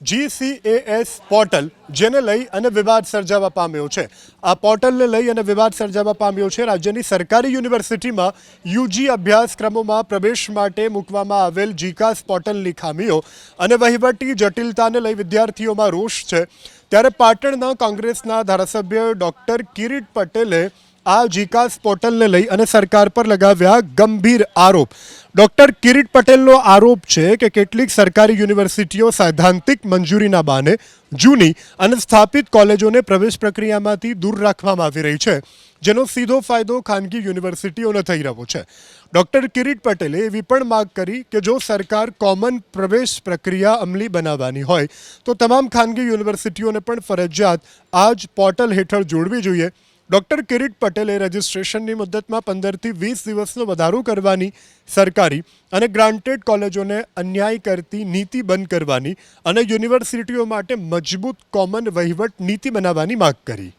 GCAS portal જેને લઈ અને વિવાદ સર્જાવા પામ્યો છે। આ પોર્ટલને લઈ અને વિવાદ સર્જાવા પામ્યો છે। રાજ્યની સરકારી યુનિવર્સિટીમાં યુજી અભ્યાસક્રમોમાં પ્રવેશ માટે મૂકવામાં આવેલ જીકાસ પોર્ટલની ખામીઓ અને વહીવટી જટિલતાને લઈ વિદ્યાર્થીઓમાં રોષ છે। ત્યારે પાટણના કોંગ્રેસના ધારાસભ્ય ડૉક્ટર કિરીટ પટેલે આ જીકાસ પોર્ટલને લઈ અને સરકાર પર લગાવ્યા ગંભીર આરોપ। ડૉક્ટર કિરીટ પટેલનો આરોપ છે કે કેટલીક સરકારી યુનિવર્સિટીઓ સૈદ્ધાંતિક મંજૂરીના બહાને જૂની અને સ્થાપિત કોલેજોને પ્રવેશ પ્રક્રિયામાંથી દૂર રાખવામાં આવી રહી છે, જેનો સીધો ફાયદો ખાનગી યુનિવર્સિટીઓને થઈ રહ્યો છે। ડૉક્ટર કિરીટ પટેલે એવી પણ માગ કરી કે જો સરકાર કોમન પ્રવેશ પ્રક્રિયા અમલી બનાવવાની હોય તો તમામ ખાનગી યુનિવર્સિટીઓને પણ ફરજિયાત આ જ પોર્ટલ હેઠળ જોડવી જોઈએ। ડૉક્ટર કિરીટ પટેલે રજિસ્ટ્રેશનની મુદતમાં 15થી 20 દિવસનો વધારો કરવાની સરકારી અને ગ્રાન્ટેડ કોલેજોને અન્યાય કરતી નીતિ બંધ કરવાની અને યુનિવર્સિટીઓ માટે મજબૂત કોમન વહીવટ નીતિ બનાવવાની માગ કરી।